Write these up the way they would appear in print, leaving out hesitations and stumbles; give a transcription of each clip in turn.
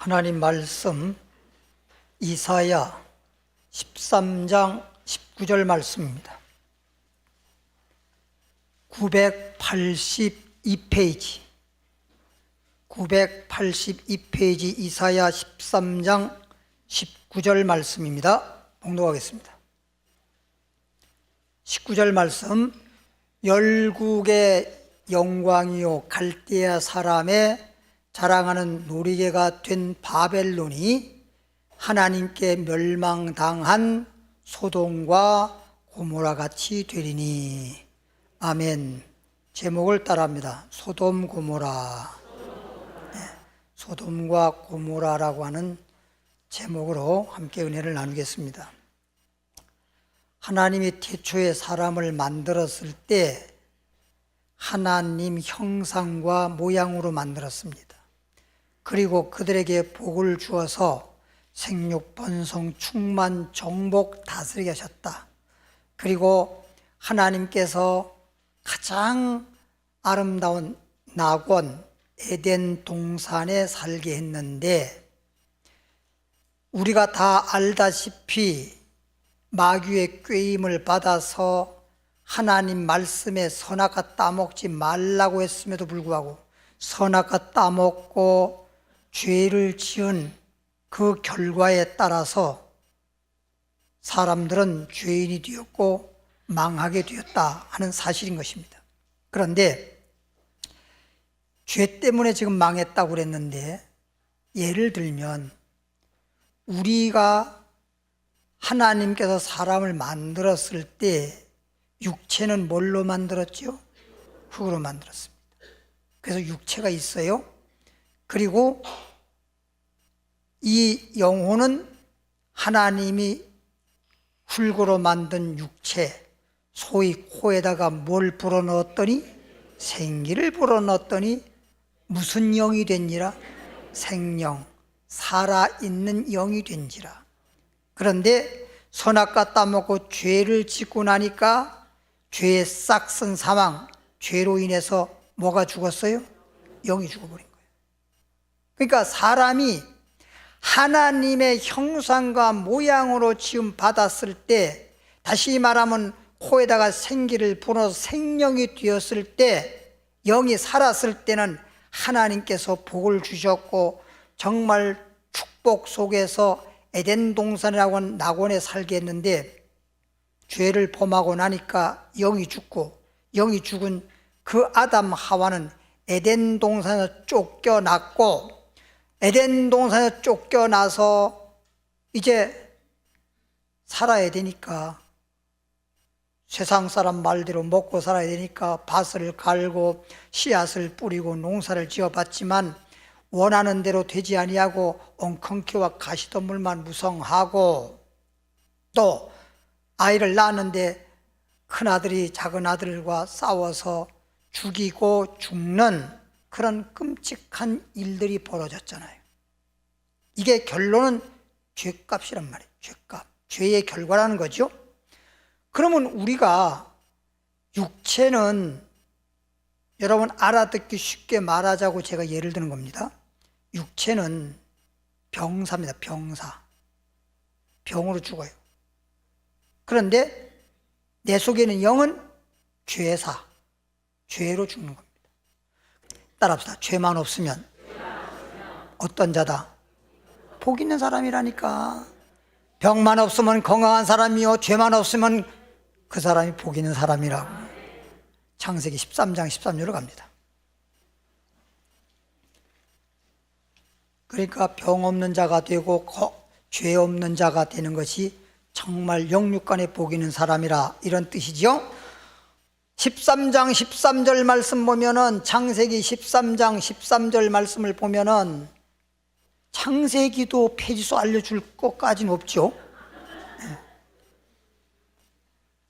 하나님 말씀 이사야 13장 19절 말씀입니다. 982페이지 이사야 13장 19절 말씀입니다. 봉독하겠습니다. 19절 말씀, 열국의 영광이요 갈대아 사람의 자랑하는 놀이개가 된 바벨론이 하나님께 멸망당한 소돔과 고모라 같이 되리니. 아멘. 제목을 따라합니다. 소돔 고모라. 네, 소돔과 고모라라고 하는 제목으로 함께 은혜를 나누겠습니다. 하나님이 태초에 사람을 만들었을 때 하나님 형상과 모양으로 만들었습니다. 그리고 그들에게 복을 주어서 생육, 번성, 충만, 정복, 다스리게 하셨다. 그리고 하나님께서 가장 아름다운 낙원 에덴 동산에 살게 했는데, 우리가 다 알다시피 마귀의 꾀임을 받아서 하나님 말씀에 선악과 따먹지 말라고 했음에도 불구하고 선악과 따먹고 죄를 지은 그 결과에 따라서 사람들은 죄인이 되었고 망하게 되었다 하는 사실인 것입니다. 그런데 죄 때문에 지금 망했다고 그랬는데, 예를 들면 우리가 하나님께서 사람을 만들었을 때 육체는 뭘로 만들었죠? 흙으로 만들었습니다. 그래서 육체가 있어요. 그리고 이 영혼은 하나님이 흙으로 만든 육체, 소위 코에다가 뭘 불어넣었더니 생기를 불어넣었더니 무슨 영이 된지라? 생령, 살아있는 영이 된지라. 그런데 선악과 따먹고 죄를 짓고 나니까 죄의 싹슨 사망, 죄로 인해서 뭐가 죽었어요? 영이 죽어버린 거예요. 그러니까 사람이 하나님의 형상과 모양으로 지음 받았을 때, 다시 말하면 코에다가 생기를 불어서 생명이 되었을 때, 영이 살았을 때는 하나님께서 복을 주셨고 정말 축복 속에서 에덴 동산이라고 하는 낙원에 살게 했는데, 죄를 범하고 나니까 영이 죽고, 영이 죽은 그 아담 하와는 에덴 동산에서 쫓겨났고, 에덴 동산에서 쫓겨나서 이제 살아야 되니까, 세상 사람 말대로 먹고 살아야 되니까 밭을 갈고 씨앗을 뿌리고 농사를 지어봤지만 원하는 대로 되지 아니하고 엉겅퀴와 가시덤불만 무성하고, 또 아이를 낳았는데 큰아들이 작은아들과 싸워서 죽이고 죽는 그런 끔찍한 일들이 벌어졌잖아요. 이게 결론은 죄값이란 말이에요. 죄값, 죄의 결과라는 거죠. 그러면 우리가 육체는, 여러분 알아듣기 쉽게 말하자고 제가 예를 드는 겁니다. 육체는 병사입니다. 병사. 병으로 죽어요. 그런데 내 속에 있는 영은 죄사, 죄로 죽는 겁니다. 따라합시다. 죄만 없으면 어떤 자다? 복 있는 사람이라니까. 병만 없으면 건강한 사람이요, 죄만 없으면 그 사람이 복 있는 사람이라고. 창세기 13장 13절로 갑니다. 그러니까 병 없는 자가 되고 죄 없는 자가 되는 것이 정말 영육간에 복 있는 사람이라, 이런 뜻이죠. 13장 13절 말씀 보면은, 창세기 13장 13절 말씀을 보면은 창세기도 페이지수 알려줄 것까지는 없죠.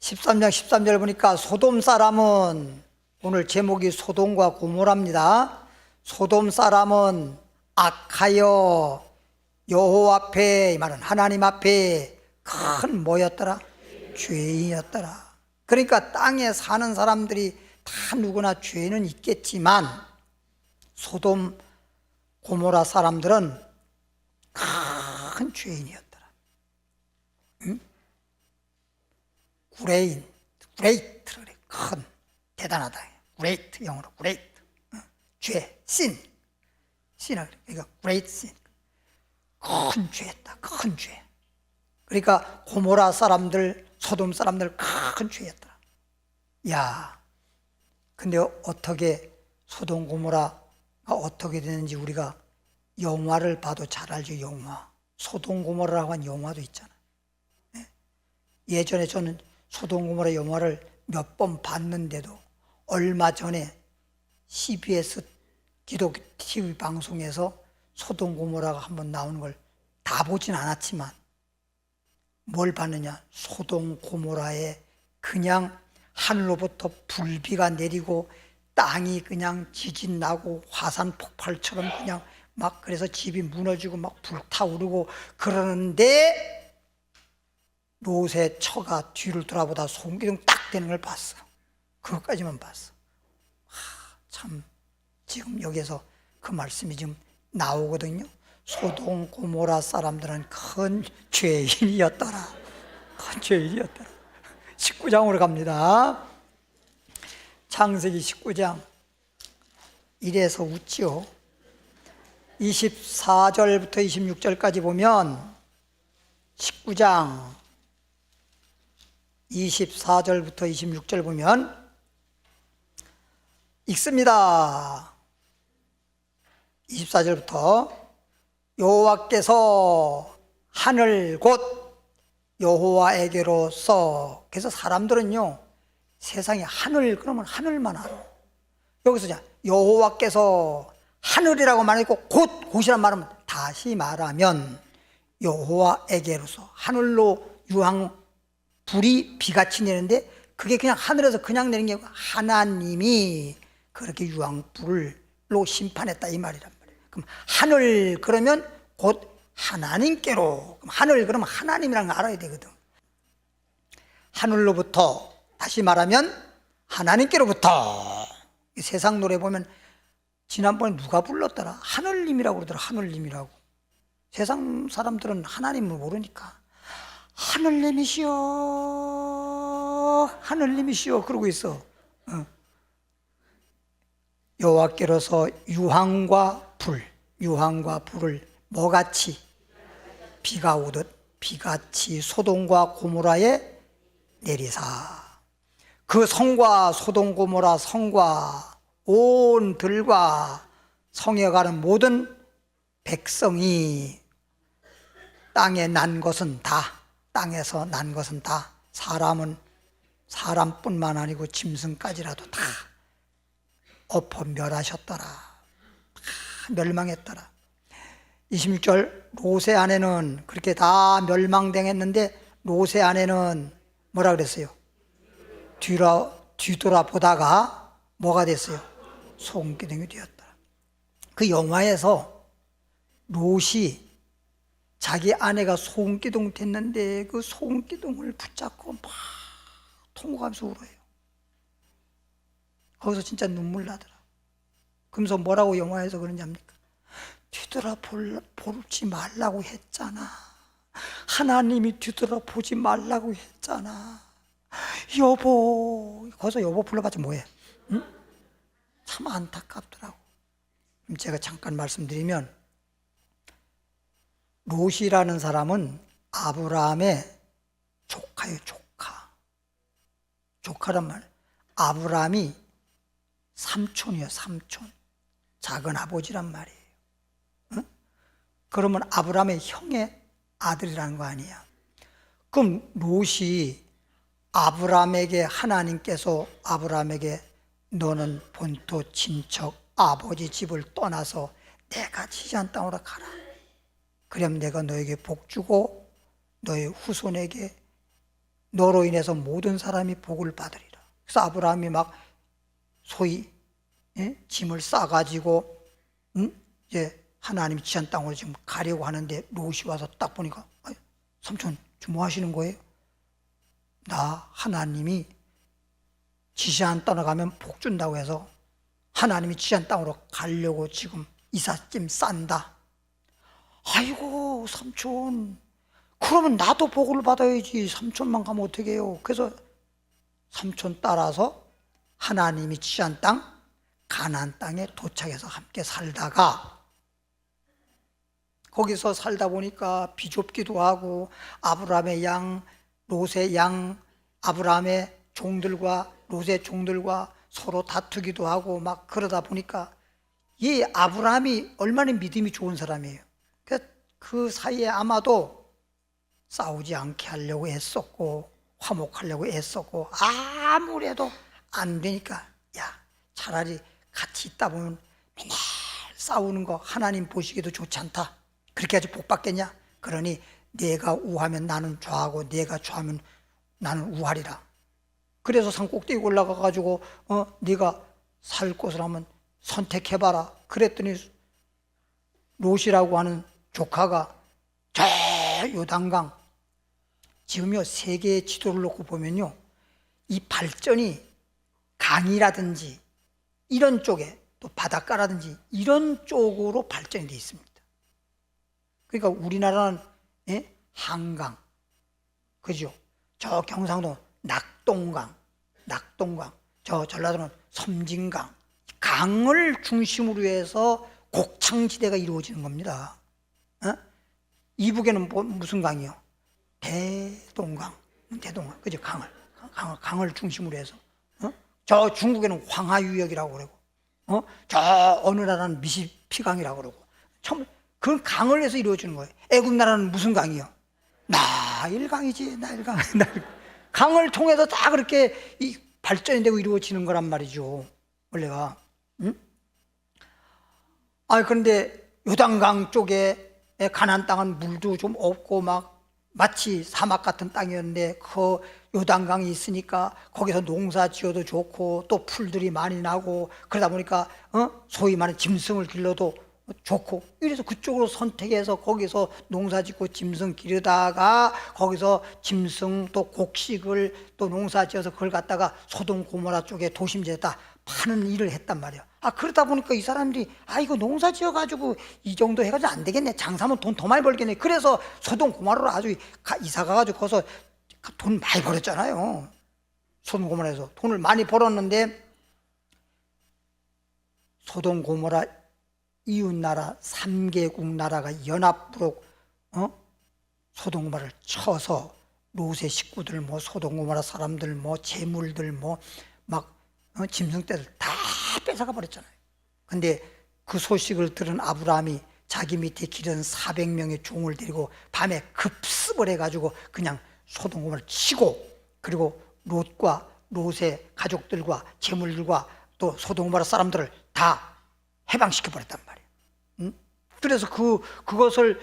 13장 13절 보니까 소돔 사람은, 오늘 제목이 소돔과 고모라입니다. 소돔 사람은 악하여 여호와 앞에, 이 말은 하나님 앞에 큰 뭐였더라? 죄인이었더라. 그러니까 땅에 사는 사람들이 다 누구나 죄는 있겠지만 소돔 고모라 사람들은 큰 죄인이었더라. 응? 그레이트, 큰, 대단하다. 그레이트, 영어로 그레이트. 죄, sin. 그러니까 great sin. 큰 죄였다, 큰 죄. 그러니까 고모라 사람들, 소돔 사람들 큰 죄였더라. 야, 근데 어떻게 소돔 고모라가 어떻게 되는지 우리가 영화를 봐도 잘 알죠. 영화, 소돔 고모라라고 한 영화도 있잖아요. 예전에 저는 소돔 고모라 영화를 몇 번 봤는데도 얼마 전에 CBS 기독교 TV 방송에서 소돔 고모라가 한번 나오는 걸 다 보진 않았지만 뭘 봤느냐, 소돔 고모라에 그냥 하늘로부터 불비가 내리고 땅이 그냥 지진 나고 화산 폭발처럼 그냥 막, 그래서 집이 무너지고 막 불타오르고 그러는데 롯의 처가 뒤를 돌아보다 송기둥 딱 되는 걸 봤어. 그것까지만 봤어. 참, 지금 여기서 그 말씀이 지금 나오거든요. 소돔 고모라 사람들은 큰 죄인이었더라. 큰 죄인이었더라. 19장으로 갑니다. 창세기 19장. 이래서 웃지요. 24절부터 26절까지 보면 19장 24절부터 26절 보면 읽습니다. 24절부터 여호와께서 하늘 곧 여호와에게로서, 그래서 사람들은요 세상에 하늘 그러면 하늘만 알아. 여기서 여호와께서 하늘이라고 말했고 곧이란 말은 다시 말하면 여호와에게로서, 하늘로 유황 불이 비같이 내리는데 그게 그냥 하늘에서 그냥 내린 게 아니고 하나님이 그렇게 유황불로 심판했다 이 말이란 말이에요. 그럼 하늘 그러면 곧 하나님께로, 그럼 하늘 그러면 하나님이라는 걸 알아야 되거든. 하늘로부터, 다시 말하면 하나님께로부터. 세상 노래 보면 지난번에 누가 불렀더라? 하늘님이라고 그러더라. 하늘님이라고. 세상 사람들은 하나님을 모르니까 하늘님이시여, 하늘님이시여 그러고 있어. 여호와께로서 유황과 불을 뭐같이 비가 오듯 비같이 소돔과 고모라에 내리사, 그 성과 소돔 고모라 성과 온 들과 성에 가는 모든 백성이 땅에 난 것은 다, 땅에서 난 것은 다, 사람뿐만 아니고 짐승까지라도 다 엎어 멸하셨더라. 다 멸망했더라. 26절, 롯의 아내는 그렇게 다 멸망당했는데 롯의 아내는 뭐라 그랬어요? 뒤돌아보다가 뭐가 됐어요? 소금기둥이 되었다. 그 영화에서 롯이 자기 아내가 소금기둥 됐는데 그 소금기둥을 붙잡고 막 통곡하면서 울어요. 거기서 진짜 눈물 나더라. 그러면서 뭐라고 영화에서 그런지 압니까? 뒤돌아보지 말라고 했잖아. 하나님이 뒤돌아보지 말라고 했잖아. 여보, 거기서 여보 불러봤자 뭐해? 응? 참 안타깝더라고. 그럼 제가 잠깐 말씀드리면, 롯이라는 사람은 아브라함의 조카예요. 조카란 말. 아브라함이 삼촌이에요. 삼촌. 작은 아버지란 말이에요. 응? 그러면 아브라함의 형의 아들이라는 거 아니야. 그럼 롯이 아브라함에게, 하나님께서 아브라함에게 너는 본토 친척 아버지 집을 떠나서 내가 지시한 땅으로 가라. 그럼 내가 너에게 복 주고 너의 후손에게 너로 인해서 모든 사람이 복을 받으리라. 그래서 아브라함이 막 소위 짐을 싸가지고 이제 하나님이 지시한 땅으로 지금 가려고 하는데 롯이 와서 딱 보니까 삼촌 지금 뭐 하시는 거예요? 나 하나님이 지시한 땅으로 가면 복 준다고 해서 하나님이 지시한 땅으로 가려고 지금 이삿짐 싼다. 아이고 삼촌, 그러면 나도 복을 받아야지. 삼촌만 가면 어떻게 해요? 그래서 삼촌 따라서 하나님이 취한 땅 가나안 땅에 도착해서 함께 살다가, 거기서 살다 보니까 비좁기도 하고 아브라함의 양, 롯의 양, 아브라함의 종들과 롯의 종들과 서로 다투기도 하고 막 그러다 보니까, 이 아브라함이 얼마나 믿음이 좋은 사람이에요. 그 사이에 아마도 싸우지 않게 하려고 애썼고 화목하려고 애썼고, 아무래도 안 되니까 야, 차라리 같이 있다 보면 맨날 싸우는 거 하나님 보시기도 좋지 않다. 그렇게 해야지 복 받겠냐? 그러니 내가 우하면 나는 좌하고 내가 좌하면 나는 우하리라. 그래서 산 꼭대기 올라가 가지고 네가 살 곳을 한번 선택해봐라. 그랬더니 롯이라고 하는 조카가 저 요단강, 지금요 세계의 지도를 놓고 보면요 이 발전이 강이라든지 이런 쪽에, 또 바닷가라든지 이런 쪽으로 발전이 되어 있습니다. 그러니까 우리나라는 한강, 그죠? 저 경상도 낙동강, 저 전라도는 섬진강, 강을 중심으로 해서 곡창지대가 이루어지는 겁니다. 이북에는 무슨 강이요? 대동강, 그죠? 강을 중심으로 해서. 저 중국에는 황하유역이라고 그러고, 저 어느 나라는 미시피강이라고 그러고, 그건 강을 해서 이루어지는 거예요. 애굽 나라는 무슨 강이요? 나일강이지, 나일강. 강을 통해서 다 그렇게 발전이 되고 이루어지는 거란 말이죠, 원래가. 그런데 요단강 쪽에 가나안 땅은 물도 좀 없고 막 마치 사막 같은 땅이었는데, 그 요단강이 있으니까 거기서 농사 지어도 좋고 또 풀들이 많이 나고, 그러다 보니까 소위 말하는 짐승을 길러도 좋고, 이래서 그쪽으로 선택해서 거기서 농사 짓고 짐승 기르다가 거기서 짐승 또 곡식을 또 농사 지어서 그걸 갖다가 소돔 고모라 쪽에 도심지에다 파는 일을 했단 말이야. 그러다 보니까 이 사람들이 이거 농사 지어가지고 이 정도 해가지고 안 되겠네, 장사하면 돈 더 많이 벌겠네. 그래서 소돔 고모라로 아주 이사 가가지고 거기서 돈 많이 벌었잖아요. 소돔 고모라에서 돈을 많이 벌었는데, 소돔 고모라 이웃나라 3개국 나라가 연합으로 소돔 고모라를 쳐서 롯의 식구들, 소돔 고모라 사람들, 재물들, 막 짐승떼들 다 뺏어가 버렸잖아요. 근데 그 소식을 들은 아브라함이 자기 밑에 기른 400명의 종을 데리고 밤에 급습을 해가지고 그냥 소돔 고모라를 치고, 그리고 롯과 롯의 가족들과 재물들과 또 소돔 고모라 사람들을 다 해방시켜 버렸단 말이에요. 그래서 그것을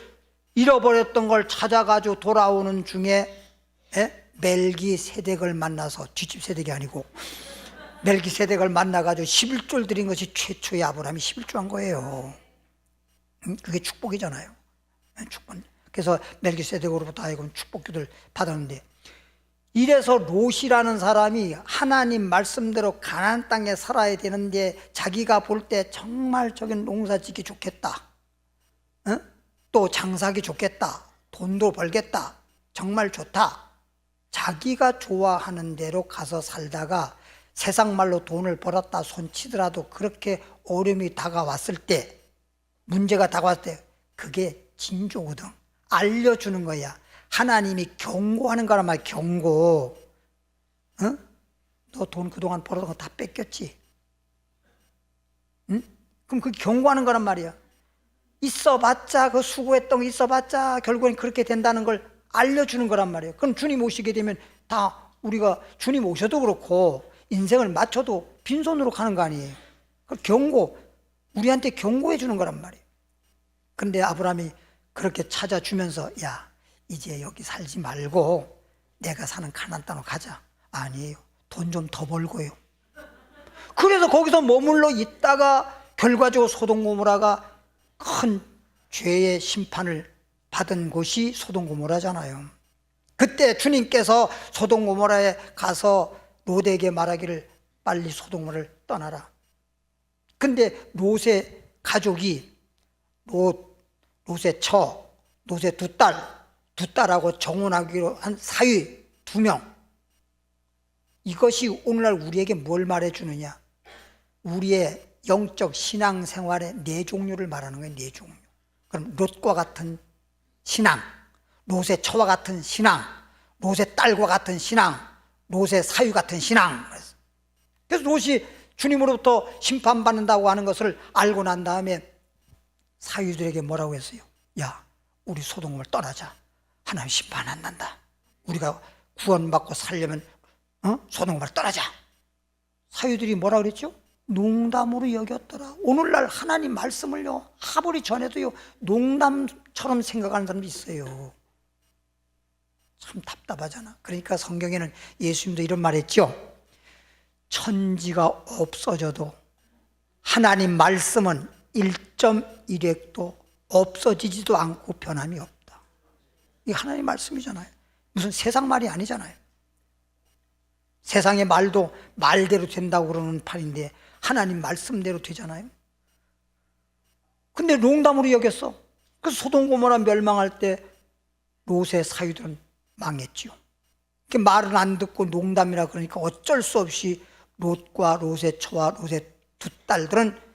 잃어버렸던 걸 찾아가지고 돌아오는 중에 멜기세덱을 만나서, 뒷집세덱이 아니고 멜기세덱을 만나가지고 11조를 드린 것이 최초의 아브라함이 11조 한 거예요. 그게 축복이잖아요. 축복. 그래서 멜기세덱으로부터 하여금 축복기를 받았는데, 이래서 롯이라는 사람이 하나님 말씀대로 가나안 땅에 살아야 되는데, 자기가 볼 때 정말 저기 농사 짓기 좋겠다, 또 장사하기 좋겠다, 돈도 벌겠다, 정말 좋다, 자기가 좋아하는 대로 가서 살다가 세상 말로 돈을 벌었다 손치더라도 그렇게 어려움이 다가왔을 때, 문제가 다가왔을 때, 그게 진조거든. 알려주는 거야. 하나님이 경고하는 거란 말이야. 경고. 너 돈 그동안 벌어둔 거 다 뺏겼지? 그럼 그게 경고하는 거란 말이야. 있어봤자, 그 수고했던 거 있어봤자 결국엔 그렇게 된다는 걸 알려주는 거란 말이에요. 그럼 주님 오시게 되면 다 우리가 주님 오셔도 그렇고 인생을 맞춰도 빈손으로 가는 거 아니에요. 그 경고, 우리한테 경고해 주는 거란 말이에요. 근데 아브라함이 그렇게 찾아주면서, 야, 이제 여기 살지 말고 내가 사는 가나안 땅으로 가자. 아니에요. 돈 좀 더 벌고요. 그래서 거기서 머물러 있다가 결과적으로 소돔 고모라가 큰 죄의 심판을 받은 곳이 소돔 고모라잖아요. 그때 주님께서 소돔 고모라에 가서 롯에게 말하기를 빨리 소돔 고모라를 떠나라. 근데 롯의 가족이 롯의 노새 처, 노새 두 딸하고 정혼하기로 한 사위 2명. 이것이 오늘날 우리에게 뭘 말해주느냐? 우리의 영적 신앙생활의 4종류를 말하는 거예요. 4종류. 그럼 롯과 같은 신앙, 롯의 처와 같은 신앙, 롯의 딸과 같은 신앙, 롯의 사위 같은 신앙. 그래서 롯이 주님으로부터 심판받는다고 하는 것을 알고 난 다음에 사위들에게 뭐라고 했어요? 야, 우리 소돔을 떠나자. 하나님 심판 안 난다. 우리가 구원받고 살려면 소돔을 떠나자. 사위들이 뭐라 그랬죠? 농담으로 여겼더라. 오늘날 하나님 말씀을요, 아무리 전해도요, 농담처럼 생각하는 사람도 있어요. 참 답답하잖아. 그러니까 성경에는 예수님도 이런 말 했죠. 천지가 없어져도 하나님 말씀은 1.1획도 없어지지도 않고 변함이 없다. 이게 하나님 말씀이잖아요. 무슨 세상 말이 아니잖아요. 세상의 말도 말대로 된다고 그러는 판인데 하나님 말씀대로 되잖아요. 근데 농담으로 여겼어. 그래서 소돔 고모라 멸망할 때 롯의 사위들은 망했지요. 말은 안 듣고 농담이라 그러니까 어쩔 수 없이 롯과 롯의 처와 롯의 2딸들은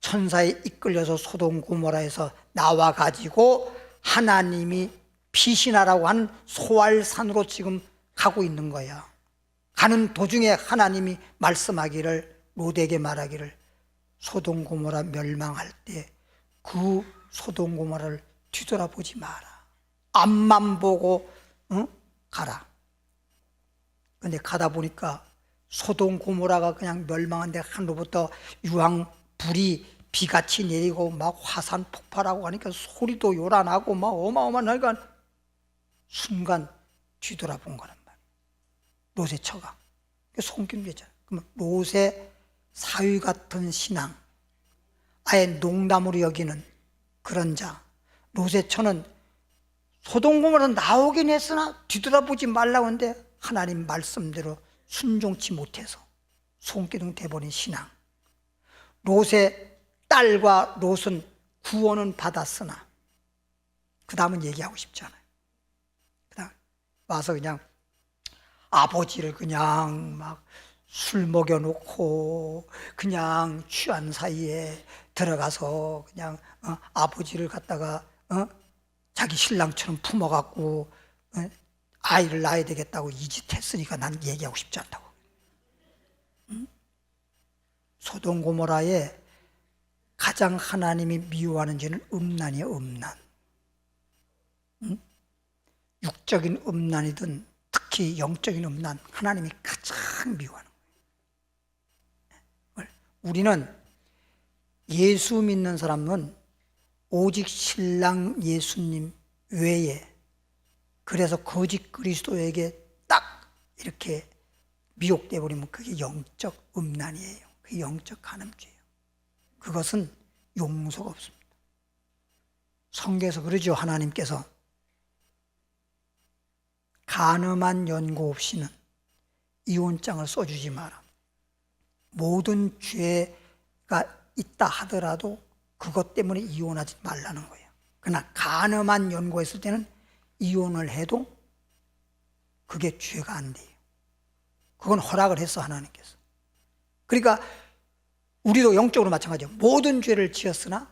천사에 이끌려서 소돔 고모라에서 나와가지고 하나님이 피신하라고 한 소알산으로 지금 가고 있는 거야. 가는 도중에 하나님이 말씀하기를, 롯에게 말하기를, 소돔 고모라 멸망할 때 그 소돔 고모라를 뒤돌아보지 마라. 앞만 보고 가라. 근데 가다 보니까 소돔 고모라가 그냥 멸망한데 하늘로부터 유황 불이 비같이 내리고 막 화산 폭발하고 하니까 소리도 요란하고 막 어마어마하니까 순간 뒤돌아본 거란 말이에요. 롯의 처가 손길되잖아요. 그러면 롯의 사위 같은 신앙, 아예 농담으로 여기는 그런 자. 롯의 처는 소돔 고모라 나오긴 했으나 뒤돌아보지 말라고 하는데 하나님 말씀대로 순종치 못해서 손기둥 돼버린 신앙. 롯의 딸과 롯은 구원은 받았으나 그 다음은 얘기하고 싶지 않아요. 그 다음 와서 그냥 아버지를 그냥 막 술 먹여놓고 그냥 취한 사이에 들어가서 그냥 아버지를 갖다가 자기 신랑처럼 품어갖고 아이를 낳아야 되겠다고 이 짓 했으니까 난 얘기하고 싶지 않다고. 소돔 고모라에 가장 하나님이 미워하는 죄는 음란이에요. 음란. 육적인 음란이든 특히 영적인 음란, 하나님이 가장 미워하는 거예요. 우리는 예수 믿는 사람은 오직 신랑 예수님 외에, 그래서 거짓 그리스도에게 딱 이렇게 미혹돼 버리면 그게 영적 음란이에요. 그게 영적 간음죄예요. 그것은 용서가 없습니다. 성경에서 그러죠. 하나님께서 간음한 연고 없이는 이혼장을 써주지 마라. 모든 죄가 있다 하더라도 그것 때문에 이혼하지 말라는 거예요. 그러나 간음한 연고가 있을 때는 이혼을 해도 그게 죄가 안 돼요. 그건 허락을 했어, 하나님께서. 그러니까 우리도 영적으로 마찬가지예요. 모든 죄를 지었으나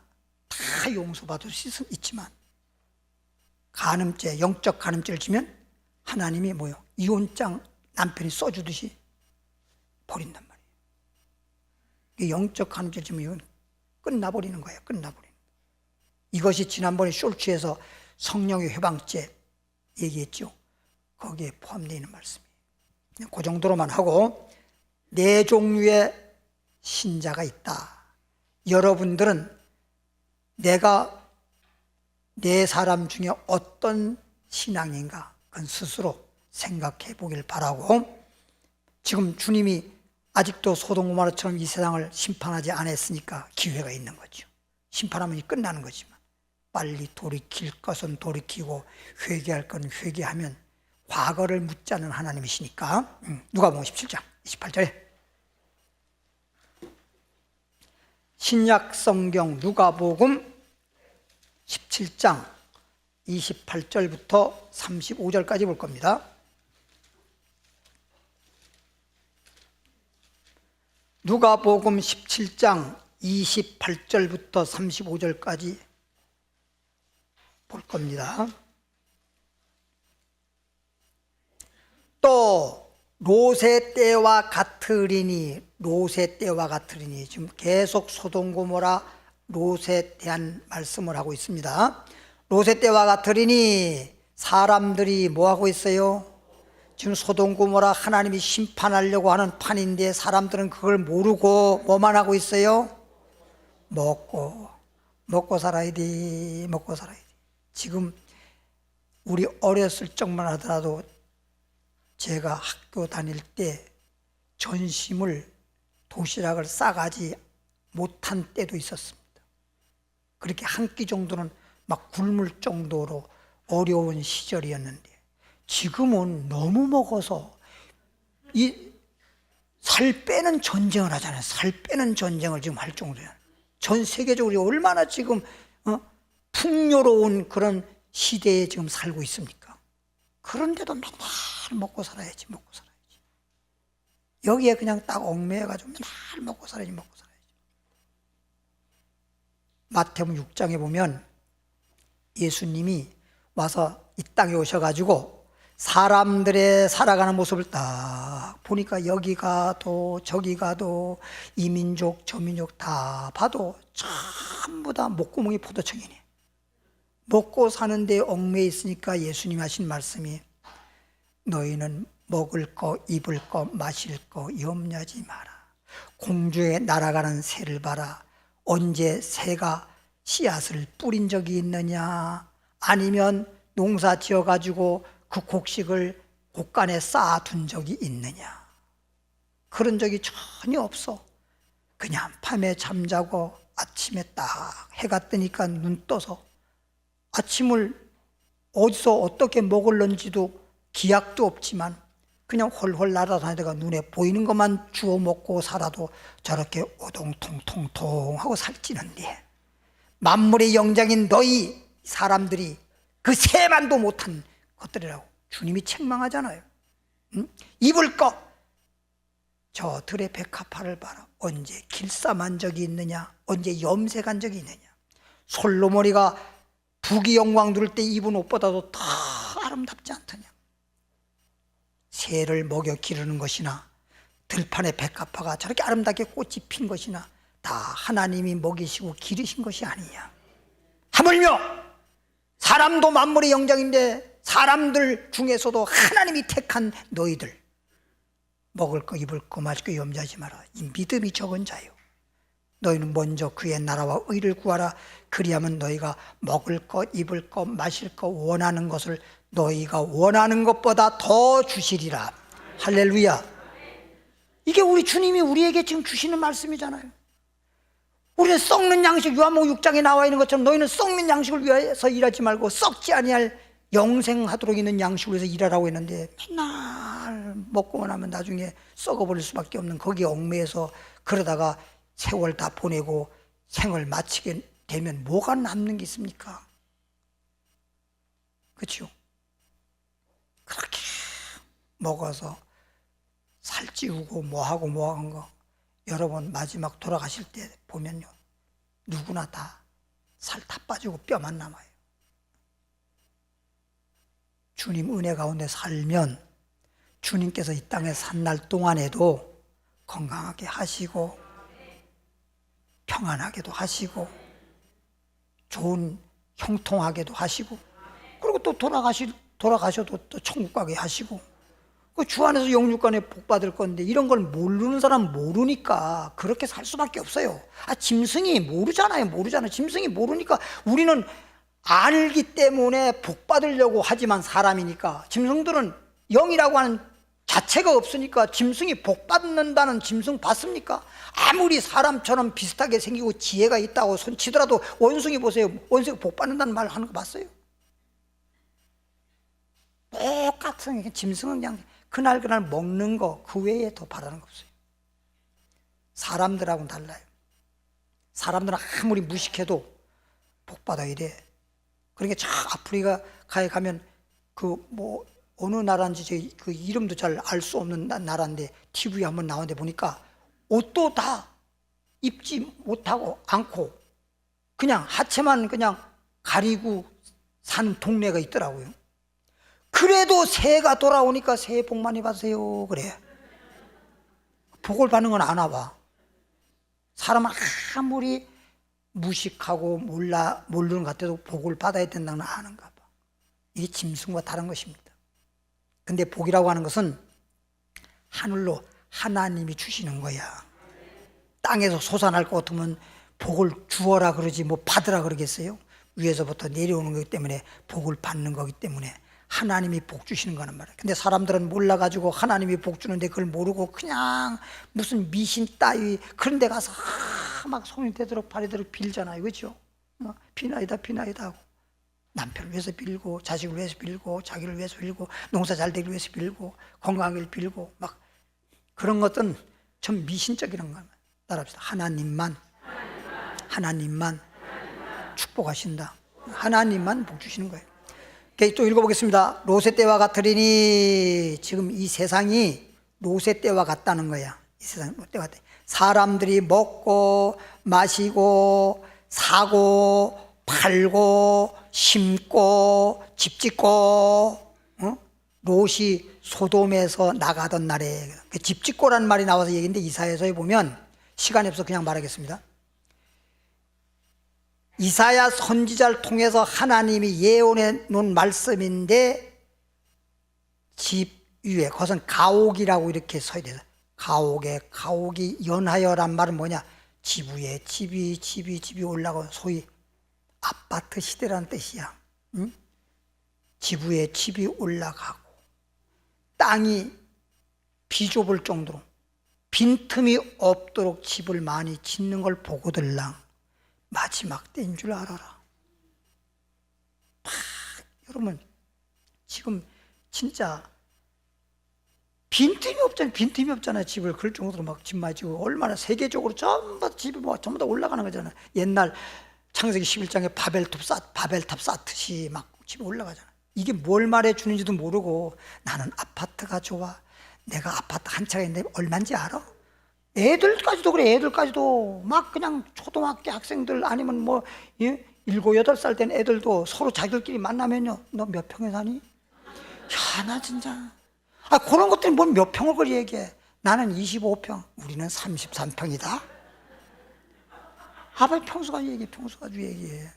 다 용서받을 수 있지만 간음죄, 영적 간음죄를 지면 하나님이 뭐요? 이혼장 남편이 써주듯이 버린단 말이에요. 영적 간음죄를 지면 끝나버리는 거예요. 끝나버리는 거예요. 이것이 지난번에 숄츠에서 성령의 회방죄 얘기했죠. 거기에 포함되어 있는 말씀이에요. 그 정도로만 하고 4종류의 신자가 있다. 여러분들은 내가 4사람 중에 어떤 신앙인가 그건 스스로 생각해 보길 바라고, 지금 주님이 아직도 소돔 고모라처럼 이 세상을 심판하지 않았으니까 기회가 있는 거죠. 심판하면 끝나는 거지만 빨리 돌이킬 것은 돌이키고 회개할 건 회개하면 과거를 묻지 않는 하나님이시니까. 누가복음 17장 28절에 신약 성경 누가복음 17장 28절부터 35절까지 볼 겁니다. 누가복음 17장 28절부터 35절까지 볼 겁니다. 또 롯의 때와 같으리니, 롯의 때와 같으리니, 지금 계속 소돔 고모라 롯에 대한 말씀을 하고 있습니다. 롯의 때와 같으리니 사람들이 뭐하고 있어요? 지금 소돔 고모라 하나님이 심판하려고 하는 판인데 사람들은 그걸 모르고 뭐만 하고 있어요? 먹고 살아야 돼, 먹고 살아야 돼. 지금 우리 어렸을 적만 하더라도 제가 학교 다닐 때 전심을, 도시락을 싸가지 못한 때도 있었습니다. 그렇게 한 끼 정도는 막 굶을 정도로 어려운 시절이었는데, 지금은 너무 먹어서 이 살 빼는 전쟁을 하잖아요. 살 빼는 전쟁을 지금 할 정도예요. 전 세계적으로 얼마나 지금 풍요로운 그런 시대에 지금 살고 있습니까? 그런데도 맨날 먹고 살아야지, 먹고 살아야지. 여기에 그냥 딱 얽매여가지고 맨날 먹고 살아야지, 먹고 살아야지. 마태복음 6장에 보면 예수님이 와서 이 땅에 오셔가지고 사람들의 살아가는 모습을 딱 보니까 여기 가도 저기 가도 이 민족 저 민족 다 봐도 전부 다 목구멍이 포도청이네. 먹고 사는데 얽매여 있으니까 예수님이 하신 말씀이, 너희는 먹을 거 입을 거 마실 거 염려하지 마라. 공중에 날아가는 새를 봐라. 언제 새가 씨앗을 뿌린 적이 있느냐, 아니면 농사 지어가지고 그 곡식을 곡간에 쌓아둔 적이 있느냐. 그런 적이 전혀 없어. 그냥 밤에 잠자고 아침에 딱 해가 뜨니까 눈 떠서 아침을 어디서 어떻게 먹을런지도 기약도 없지만 그냥 홀홀 날아다니다가 눈에 보이는 것만 주워 먹고 살아도 저렇게 오동통통통 하고 살찌는데, 만물의 영장인 너희 사람들이 그 새만도 못한 것들이라고 주님이 책망하잖아요. 응? 입을 거, 저 들의 백합화를 봐라. 언제 길쌈한 적이 있느냐, 언제 염색한 적이 있느냐. 솔로몬이가 부귀 영광 누릴 때 입은 옷보다도 더 아름답지 않더냐. 새를 먹여 기르는 것이나 들판의 백합화가 저렇게 아름답게 꽃이 핀 것이나 다 하나님이 먹이시고 기르신 것이 아니냐. 하물며 사람도 만물의 영장인데 사람들 중에서도 하나님이 택한 너희들, 먹을 거 입을 거 마실 거 염려하지 마라. 이 믿음이 적은 자요, 너희는 먼저 그의 나라와 의를 구하라. 그리하면 너희가 먹을 것 입을 것 마실 것 원하는 것을 너희가 원하는 것보다 더 주시리라. 할렐루야. 이게 우리 주님이 우리에게 지금 주시는 말씀이잖아요. 우리는 썩는 양식, 요한복음 6장에 나와 있는 것처럼 너희는 썩는 양식을 위해서 일하지 말고 썩지 아니할 영생하도록 있는 양식을 위해서 일하라고 했는데, 맨날 먹고 나면 나중에 썩어버릴 수밖에 없는 거기에 얽매여서 그러다가 세월 다 보내고 생을 마치게 되면 뭐가 남는 게 있습니까? 그렇죠? 그렇게 먹어서 살찌우고 뭐하고 뭐한 거, 여러분 마지막 돌아가실 때 보면요, 누구나 다 살 다 빠지고 뼈만 남아요. 주님 은혜 가운데 살면 주님께서 이 땅에 산 날 동안에도 건강하게 하시고 평안하게도 하시고 좋은 형통하게도 하시고, 그리고 또 돌아가셔도 또 천국 가게 하시고, 그 주 안에서 영육간에 복 받을 건데, 이런 걸 모르는 사람 모르니까 그렇게 살 수밖에 없어요. 짐승이 모르잖아요. 짐승이 모르니까 우리는 알기 때문에 복 받으려고 하지만, 사람이니까 짐승들은 영이라고 하는 자체가 없으니까 짐승이 복 받는다는 짐승 봤습니까? 아무리 사람처럼 비슷하게 생기고 지혜가 있다고 손치더라도 원숭이 보세요. 원숭이 복 받는다는 말 하는 거 봤어요? 똑같은 짐승은 그냥 그날 먹는 거, 그 외에 더 바라는 거 없어요. 사람들하고는 달라요. 사람들은 아무리 무식해도 복 받아야 돼. 그러니까 저 아프리카에 가면 그 뭐 어느 나라인지 그 이름도 잘 알 수 없는 나라인데 TV에 한번 나오는데 보니까 옷도 다 입지 못하고 않고 그냥 하체만 그냥 가리고 사는 동네가 있더라고요. 그래도 새해가 돌아오니까 새해 복 많이 받으세요 그래. 복을 받는 건 안 와봐. 사람은 아무리 무식하고 모르는 것 같아도 복을 받아야 된다는 걸 아는가 봐. 이게 짐승과 다른 것입니다. 근데 복이라고 하는 것은 하늘로 하나님이 주시는 거야. 땅에서 솟아날 것 같으면 복을 주어라 그러지 뭐 받으라 그러겠어요? 위에서부터 내려오는 거기 때문에 복을 받는 거기 때문에 하나님이 복 주시는 거란 말이에요. 근데 사람들은 몰라가지고 하나님이 복 주는데 그걸 모르고 그냥 무슨 미신 따위 그런 데 가서 막 손이 되도록 발이 되도록 빌잖아요. 그렇죠? 비나이다 비나이다 하고 남편을 위해서 빌고 자식을 위해서 빌고 자기를 위해서 빌고 농사 잘 되기 위해서 빌고 건강을 빌고 막 그런 것들은 좀 미신적이란 거예요. 따라합시다. 하나님만 축복하신다. 하나님만 복 주시는 거예요. 또 읽어보겠습니다. 롯의 때와 같으리니 지금 이 세상이 롯의 때와 같다는 거야. 이 세상이 롯의 때와 같다. 사람들이 먹고 마시고 사고 팔고 심고 집 짓고 롯이 소돔에서 나가던 날에 집 짓고라는 말이 나와서 얘기인데 이사야서에 보면 시간이 없어 그냥 말하겠습니다. 이사야 선지자를 통해서 하나님이 예언해 놓은 말씀인데 집 위에 그것은 가옥이라고 이렇게 써야 돼요. 가옥이 연하여란 말은 뭐냐? 집 위에 집이 올라가고 소위 아파트 시대라는 뜻이야. 응? 집 위에 집이 올라가고 땅이 비좁을 정도로 빈틈이 없도록 집을 많이 짓는 걸 보고들랑 마지막 때인 줄 알아라. 여러분 지금 진짜 빈틈이 없잖아요. 집을 그럴 정도로 막 집 많이 지고 얼마나 세계적으로 전부 집이 전부 다 올라가는 거잖아요. 옛날 창세기 11장에 바벨탑 쌓듯이 막 집이 올라가잖아요. 이게 뭘 말해 주는지도 모르고 나는 아파트가 좋아. 내가 아파트 한 채가 있는데 얼마인지 알아? 애들까지도 그래. 애들까지도 막 그냥 초등학교 학생들 아니면 뭐 7, 8살 된 애들도 서로 자기들끼리 만나면요, 너 몇 평에 사니? 야, 나 진짜 그런 것들이 뭘 몇 평을 그리 얘기해. 나는 25평, 우리는 33평이다. 아빠 평수가 얘기해.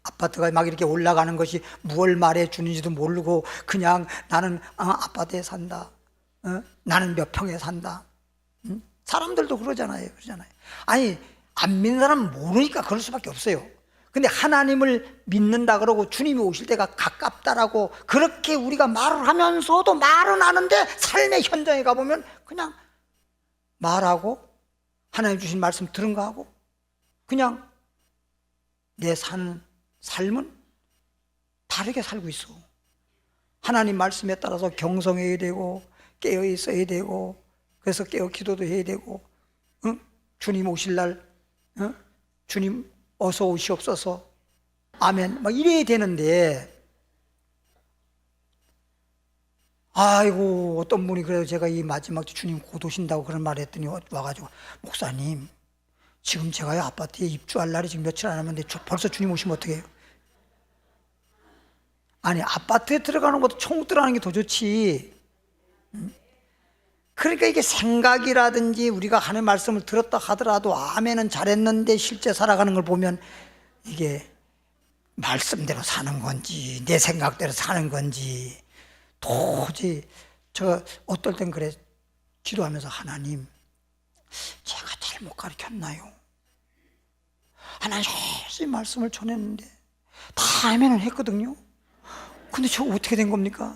아파트가 막 이렇게 올라가는 것이 무엇을 말해 주는지도 모르고 그냥 나는 아파트에 산다. 나는 몇 평에 산다. 사람들도 그러잖아요. 아니 안 믿는 사람은 모르니까 그럴 수밖에 없어요. 근데 하나님을 믿는다 그러고 주님이 오실 때가 가깝다라고 그렇게 우리가 말을 하면서도 말은 하는데 삶의 현장에 가보면 그냥 말하고 하나님 주신 말씀 들은 거 하고 그냥 내 사는 삶은 다르게 살고 있어. 하나님 말씀에 따라서 경성해야 되고 깨어 있어야 되고 그래서 깨어 기도도 해야 되고 주님 오실 날 주님 어서 오시옵소서 아멘 막 이래야 되는데 아이고 어떤 분이 그래도 제가 이 마지막 주님 곧 오신다고 그런 말을 했더니 와가지고 목사님 지금 제가 아파트에 입주할 날이 지금 며칠 안 남았는데 벌써 주님 오시면 어떡해요? 아니 아파트에 들어가는 것도 천국 들어가는 게 더 좋지. 그러니까 이게 생각이라든지 우리가 하는 말씀을 들었다 하더라도 아멘은 잘했는데 실제 살아가는 걸 보면 이게 말씀대로 사는 건지 내 생각대로 사는 건지 도저히 저 어떨 땐 그래 기도하면서 하나님 제가 잘못 가르쳤나요? 하나님 열심히 말씀을 전했는데 다 아멘은 했거든요. 근데 저 어떻게 된 겁니까?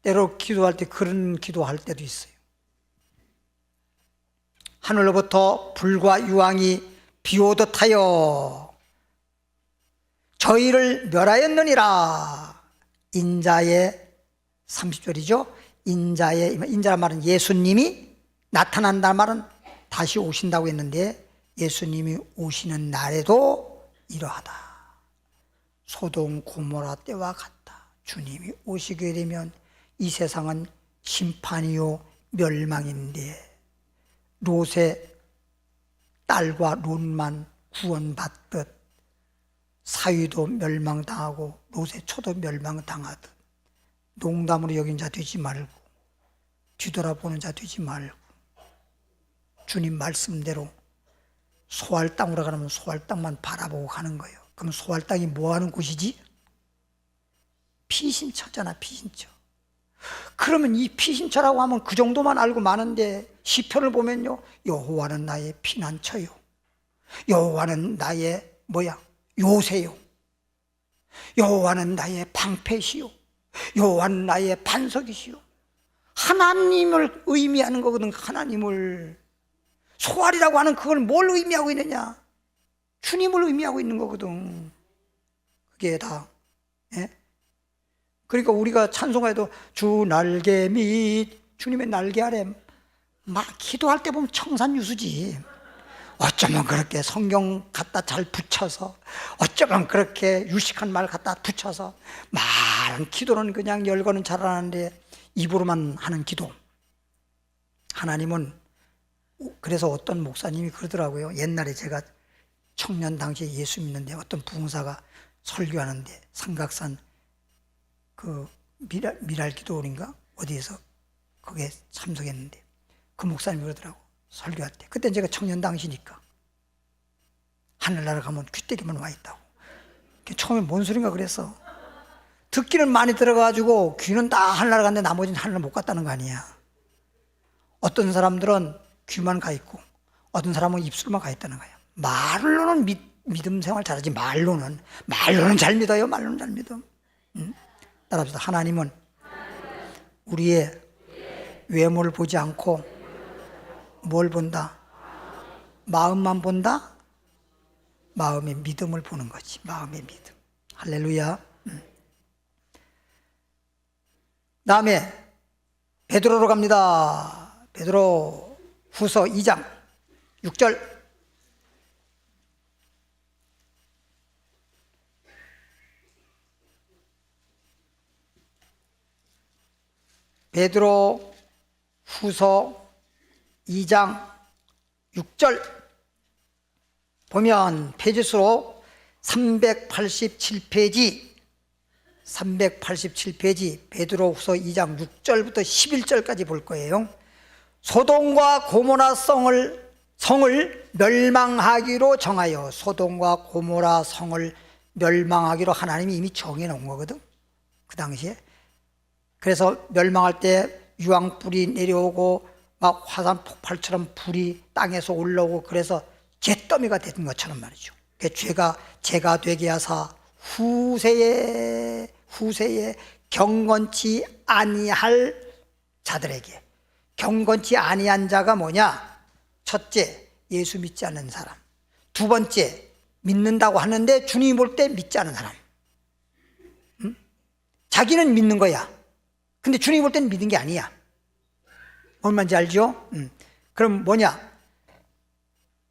때로 기도할 때 그런 기도할 때도 있어요. 하늘로부터 불과 유황이 비오듯 하여 저희를 멸하였느니라. 인자의 30절이죠. 인자란 말은 예수님이 나타난다는 말은 다시 오신다고 했는데 예수님이 오시는 날에도 이러하다. 소돔 고모라 때와 같다. 주님이 오시게 되면 이 세상은 심판이요 멸망인데 롯의 딸과 롯만 구원받듯 사위도 멸망당하고 롯의 초도 멸망당하듯 농담으로 여긴 자 되지 말고 뒤돌아보는 자 되지 말고 주님 말씀대로 소할 땅으로 가면 소할 땅만 바라보고 가는 거예요. 그럼 소할 땅이 뭐 하는 곳이지? 피신처잖아, 피신처. 그러면 이 피신처라고 하면 그 정도만 알고 마는데 시편을 보면요, 여호와는 나의 피난처요, 여호와는 나의 요새요, 여호와는 나의 방패시요, 여호와는 나의 반석이시요. 하나님을 의미하는 거거든. 하나님을. 소알이라고 하는 그걸 뭘 의미하고 있느냐? 주님을 의미하고 있는 거거든. 그게 다. 예? 그러니까 우리가 찬송해도 주 날개 및 주님의 날개 아래 막 기도할 때 보면 청산유수지. 어쩌면 그렇게 성경 갖다 잘 붙여서, 어쩌면 그렇게 유식한 말 갖다 붙여서, 말은 기도는 그냥 열거는 잘하는데 입으로만 하는 기도. 하나님은, 그래서 어떤 목사님이 그러더라고요. 옛날에 제가 청년 당시에 예수 믿는데 어떤 부흥사가 설교하는데 삼각산 그 미랄 기도원인가 어디에서 거기에 참석했는데 그 목사님이 그러더라고. 설교할 때. 그때 제가 청년 당시니까 하늘나라 가면 귀때기만 와 있다고. 처음에 뭔 소린가 그랬어. 듣기는 많이 들어가지고 귀는 다 하늘나라 갔는데 나머지는 하늘나라 못 갔다는 거 아니야. 어떤 사람들은 귀만 가 있고 어떤 사람은 입술만 가 있다는 거야. 말로는 믿음 생활 잘하지. 말로는 잘 믿어요. 말로는 잘 믿어. 응? 따라합시다. 하나님은 우리의 외모를 보지 않고 뭘 본다? 마음만 본다? 마음의 믿음을 보는 거지. 마음의 믿음. 할렐루야. 다음에 베드로로 갑니다. 베드로 후서 2장 6절. 베드로 후서 2장 6절 보면 페이지수로 387페이지 베드로 후서 2장 6절부터 11절까지 볼 거예요. 소돔과 고모라 성을 멸망하기로 정하여, 소돔과 고모라 성을 멸망하기로 하나님이 이미 정해 놓은 거거든. 그 당시에. 그래서 멸망할 때 유황불이 내려오고 막 화산 폭발처럼 불이 땅에서 올라오고 그래서 잿더미가 된 것처럼 말이죠. 죄가 되게 하사 후세에 경건치 아니할 자들에게. 경건치 아니한 자가 뭐냐? 첫째, 예수 믿지 않는 사람. 두 번째, 믿는다고 하는데 주님 볼 때 믿지 않은 사람. 자기는 믿는 거야. 근데 주님 볼 때는 믿는 게 아니야. 얼마인지 알죠? 그럼 뭐냐?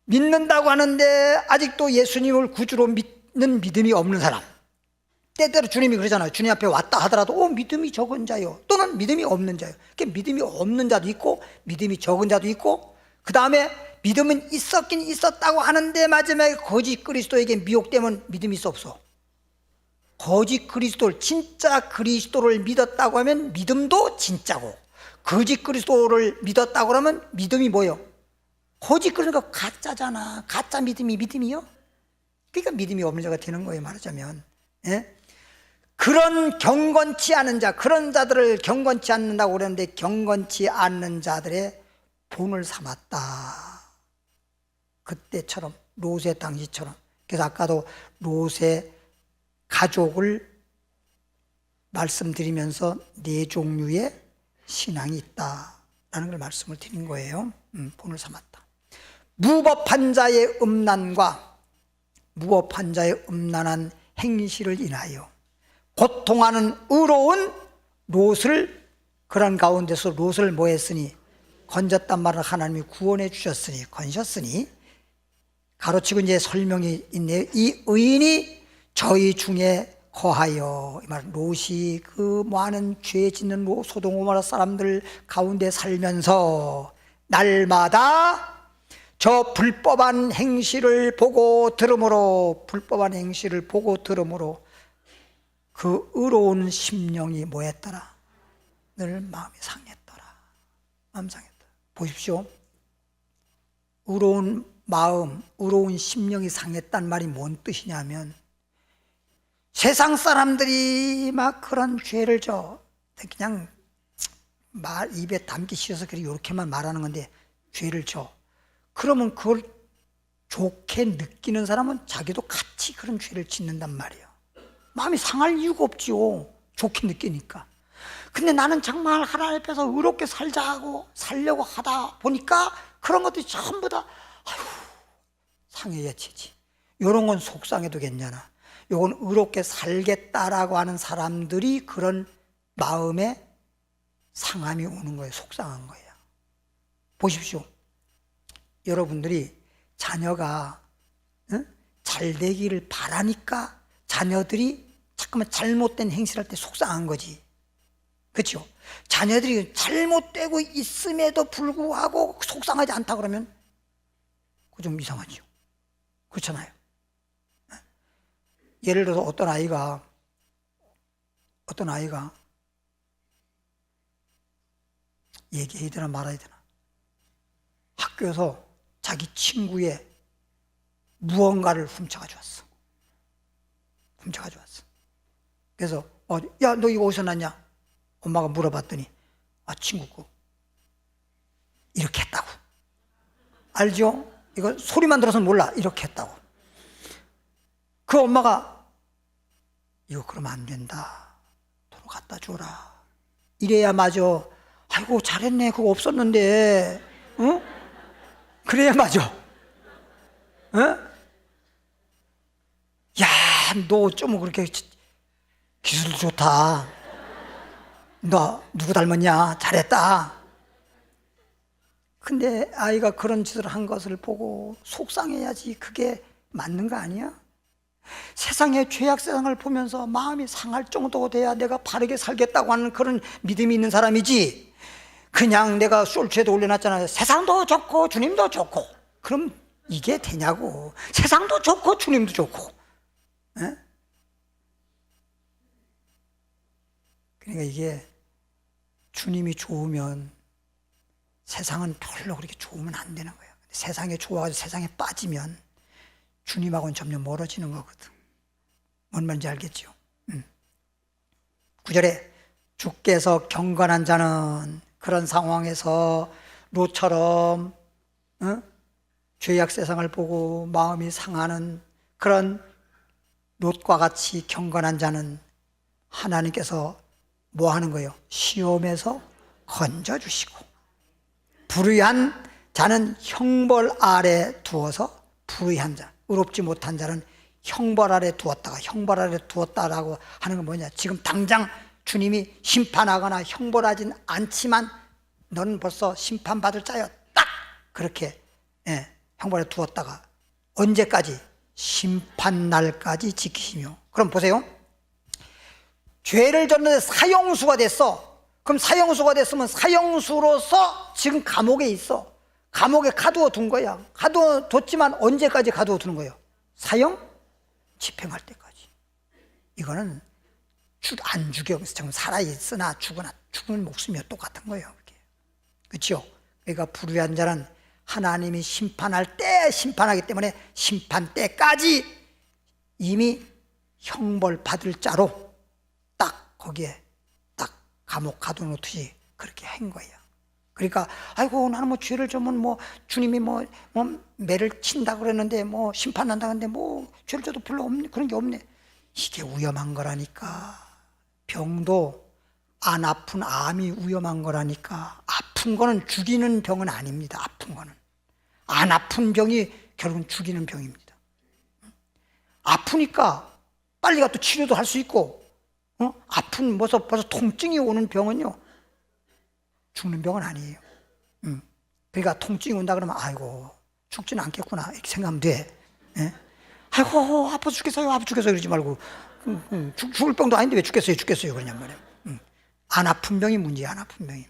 믿는다고 하는데 아직도 예수님을 구주로 믿는 믿음이 없는 사람. 때때로 주님이 그러잖아요. 주님 앞에 왔다 하더라도 믿음이 적은 자요, 또는 믿음이 없는 자요. 믿음이 없는 자도 있고 믿음이 적은 자도 있고, 그 다음에 믿음은 있었긴 있었다고 하는데 마지막에 거짓 그리스도에게 미혹되면 믿음이 있어 없어? 거짓 그리스도를, 진짜 그리스도를 믿었다고 하면 믿음도 진짜고, 거짓 그리스도를 믿었다고 하면 믿음이 뭐예요? 거짓 그리스도가 가짜잖아. 가짜 믿음이 믿음이요? 그러니까 믿음이 없는 자가 되는 거예요, 말하자면. 예? 그런 경건치 않은 자, 그런 자들을 경건치 않는다고 그러는데 경건치 않는 자들의 본을 삼았다. 그때처럼, 롯의 당시처럼. 그래서 아까도 롯의 가족을 말씀드리면서 네 종류의 신앙이 있다라는 걸 말씀을 드린 거예요. 본을 삼았다. 무법한 자의 음란과 무법한 자의 음란한 행실을 인하여 고통하는 의로운 롯을, 그런 가운데서 롯을 뭐 했으니? 건졌단 말을 하나님이 구원해 주셨으니, 건셨으니 가로치고 이제 설명이 있네요. 이 의인이 저희 중에 거하여, 이 말 롯이 그 많은 죄 짓는 소돔 고모라 사람들 가운데 살면서 날마다 저 불법한 행실을 보고 들음으로, 불법한 행실을 보고 들음으로 그 의로운 심령이 뭐했더라? 늘 마음이 상했더라. 마음 상했더라. 보십시오. 의로운 마음, 의로운 심령이 상했단 말이 뭔 뜻이냐면, 세상 사람들이 막 그런 죄를 그냥 입에 담기 싫어서 이렇게만 말하는 건데, 죄를 그러면 그걸 좋게 느끼는 사람은 자기도 같이 그런 죄를 짓는단 말이에요. 마음이 상할 이유가 없지요. 좋게 느끼니까. 근데 나는 정말 하나님 앞에서 의롭게 살려고 하다 보니까 그런 것들이 전부 다 상해야 치지. 이런 건 속상해도 괜찮아. 이건 의롭게 살겠다라고 하는 사람들이 그런 마음에 상함이 오는 거예요. 속상한 거예요. 보십시오. 여러분들이 자녀가 잘 되기를 바라니까 자녀들이 잠깐만 잘못된 행실할 때 속상한 거지. 그렇죠? 자녀들이 잘못되고 있음에도 불구하고 속상하지 않다 그러면 그거 좀 이상하죠. 그렇잖아요. 예를 들어서 어떤 아이가 얘기해야 되나 말아야 되나, 학교에서 자기 친구의 무언가를 훔쳐가지고 왔어. 그래서 야, 너 이거 어디서 났냐? 엄마가 물어봤더니 친구 거 이렇게 했다고. 알죠? 이거 소리만 들어서는 몰라. 이렇게 했다고. 그 엄마가 이거 그러면 안 된다. 도로 갖다 줘라. 이래야 맞아. 아이고 잘했네. 그거 없었는데. 응? 그래야 맞아. 응? 야, 너 어쩌면 그렇게 기술 좋다. 너 누구 닮았냐? 잘했다. 근데 아이가 그런 짓을 한 것을 보고 속상해야지. 그게 맞는 거 아니야? 세상의 죄악 세상을 보면서 마음이 상할 정도가 돼야 내가 바르게 살겠다고 하는 그런 믿음이 있는 사람이지. 그냥 내가 솔트에도 올려놨잖아요. 세상도 좋고 주님도 좋고. 그럼 이게 되냐고. 세상도 좋고 주님도 좋고. 에? 그러니까 이게 주님이 좋으면 세상은 별로 그렇게 좋으면 안 되는 거예요. 세상에 좋아가지고 세상에 빠지면 주님하고는 점점 멀어지는 거거든. 뭔 말인지 알겠죠? 9절에 주께서 경건한 자는, 그런 상황에서 롯처럼 죄악 세상을 보고 마음이 상하는 그런 롯과 같이 경건한 자는 하나님께서 뭐 하는 거예요? 시험에서 건져주시고, 불의한 자는 형벌 아래 두어서, 불의한 자, 의롭지 못한 자는 형벌 아래 두었다라고 하는 건 뭐냐? 지금 당장 주님이 심판하거나 형벌하진 않지만 너는 벌써 심판받을 자여, 딱 그렇게 형벌에 두었다가 언제까지? 심판날까지 지키시며. 그럼 보세요. 죄를 졌는데 사형수가 됐어. 그럼 사형수가 됐으면 사형수로서 지금 감옥에 있어. 감옥에 가두어 둔 거야. 가두어 뒀지만 언제까지 가두어 두는 거예요? 사형? 집행할 때까지. 이거는 안 죽여. 지금 살아있으나 죽은 목숨이야. 똑같은 거예요. 그렇죠? 그러니까 불의한 자는 하나님이 심판할 때 심판하기 때문에 심판 때까지 이미 형벌 받을 자로 딱 거기에 딱 감옥 가둬놓듯이 그렇게 한 거예요. 그러니까 아이고 나는 뭐 죄를 져면 뭐 주님이 뭐 매를 친다 그랬는데 뭐 심판한다 그랬는데 뭐 죄를 져도 별로 없네, 그런 게 없네. 이게 위험한 거라니까. 병도 안 아픈 암이 위험한 거라니까. 아픈 거는 죽이는 병은 아닙니다. 아픈 거는 안 아픈 병이 결국은 죽이는 병입니다. 아프니까 빨리 가서 치료도 할 수 있고, 아픈 벌써 통증이 오는 병은요 죽는 병은 아니에요. 그러니까 통증이 온다 그러면 아이고 죽지는 않겠구나 이렇게 생각하면 돼. 예? 아이고 아파 죽겠어요 아파 죽겠어요 그러지 말고 죽을 병도 아닌데 왜 죽겠어요 그러냔 말이야. 안 아픈 병이 문제야. 안 아픈 병이.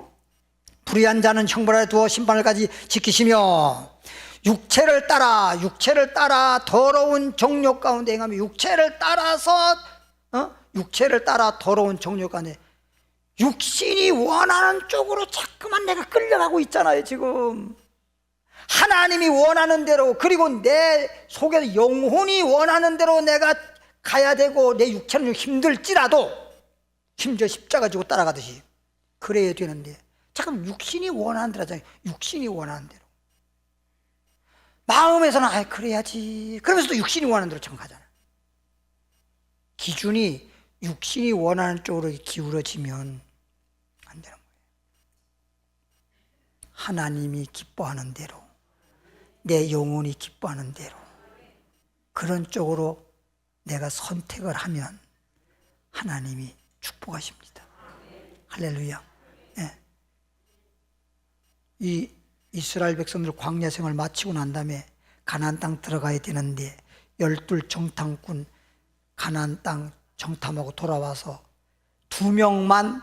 불의한 자는 형벌 아래 두어 심판을까지 지키시며 육체를 따라 더러운 정욕 가운데 행하며 육체를 따라 더러운 정욕 가운데 육신이 원하는 쪽으로 자꾸만 내가 끌려가고 있잖아요 지금. 하나님이 원하는 대로 그리고 내 속에서 영혼이 원하는 대로 내가 가야 되고 내 육체는 좀 힘들지라도 심지어 십자가 지고 따라가듯이 그래야 되는데 잠깐 육신이 원하는 대로 하잖아요. 육신이 원하는 대로. 마음에서는 그래야지 그러면서도 육신이 원하는 대로 참 가잖아. 기준이 육신이 원하는 쪽으로 기울어지면 안 되는 거예요. 하나님이 기뻐하는 대로 내 영혼이 기뻐하는 대로 그런 쪽으로 내가 선택을 하면 하나님이 축복하십니다. 할렐루야. 네. 이 이스라엘 백성들 광야 생활 마치고 난 다음에 가나안 땅 들어가야 되는데 12 정탐꾼 가나안 땅 정탐하고 돌아와서 2명만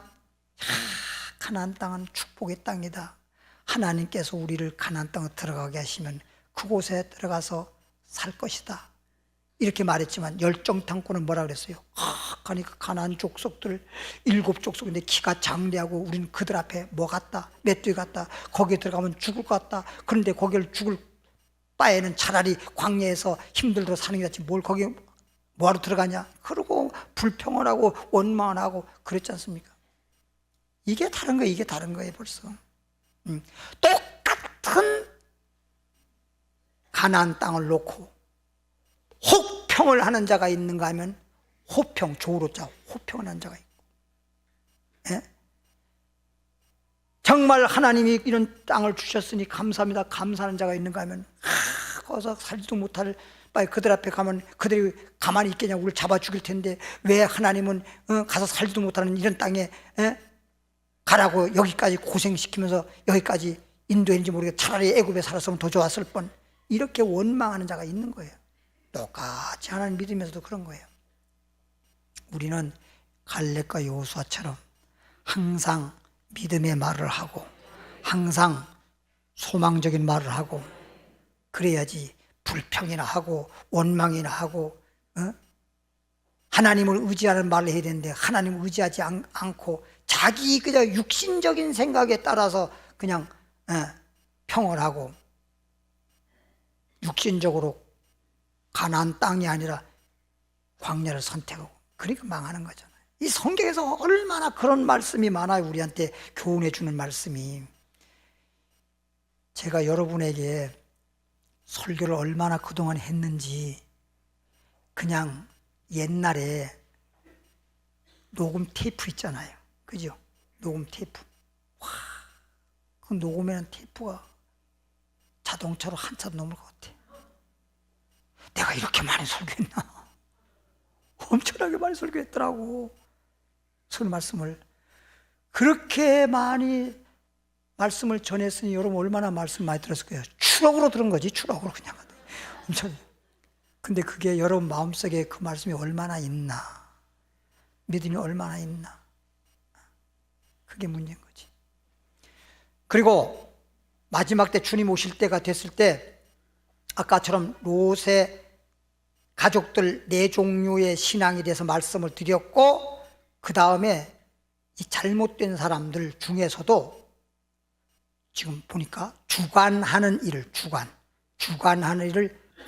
가나안 땅은 축복의 땅이다. 하나님께서 우리를 가나안 땅에 들어가게 하시면 그곳에 들어가서 살 것이다. 이렇게 말했지만 10 정탐꾼은 뭐라 그랬어요? 그러니까 가나안 족속들 7 족속인데 키가 장대하고 우리는 그들 앞에 뭐 같다? 메뚜기 같다. 거기에 들어가면 죽을 것 같다. 그런데 거기를 죽을 바에는 차라리 광야에서 힘들도록 사는 게 낫지 뭘 거기 뭐하러 들어가냐? 그러고 불평을 하고 원망을 하고 그랬지 않습니까? 이게 다른 거예요 벌써. 똑같은 가나안 땅을 놓고 혹평을 하는 자가 있는가 하면 호평, 조로자 호평을 하는 자가 있고, 예? 정말 하나님이 이런 땅을 주셨으니 감사합니다 감사하는 자가 있는가 하면 거기서 살지도 못할 바에 그들 앞에 가면 그들이 가만히 있겠냐 우리를 잡아 죽일 텐데 왜 하나님은 가서 살지도 못하는 이런 땅에 가라고 여기까지 고생시키면서 여기까지 인도했는지 모르겠고 차라리 애굽에 살았으면 더 좋았을 뻔 이렇게 원망하는 자가 있는 거예요. 똑같이 하나님 믿으면서도 그런 거예요. 우리는 갈렙과 여호수아처럼 항상 믿음의 말을 하고 항상 소망적인 말을 하고 그래야지 불평이나 하고 원망이나 하고 하나님을 의지하는 말을 해야 되는데 하나님을 의지하지 않고 자기 그저 육신적인 생각에 따라서 그냥 평을 하고 육신적으로 가나안 땅이 아니라 광야를 선택하고 그러니까 망하는 거잖아요. 이 성경에서 얼마나 그런 말씀이 많아요. 우리한테 교훈해 주는 말씀이. 제가 여러분에게 설교를 얼마나 그동안 했는지 그냥 옛날에 녹음 테이프 있잖아요. 그죠? 녹음 테이프. 와, 그 녹음에는 테이프가 자동차로 한참 넘을 것 같아. 내가 이렇게 많이 설교했나? 엄청나게 많이 설교했더라고. 설 말씀을 그렇게 많이 말씀을 전했으니 여러분 얼마나 말씀 많이 들었을 거예요. 추억으로 들은 거지. 추억으로 그냥. 엄청. 근데 그게 여러분 마음속에 그 말씀이 얼마나 있나, 믿음이 얼마나 있나, 그게 문제인 거지. 그리고 마지막 때 주님 오실 때가 됐을 때 아까처럼 롯의 가족들 4종류의 신앙에 대해서 말씀을 드렸고, 그 다음에 이 잘못된 사람들 중에서도 지금 보니까 주관하는 일을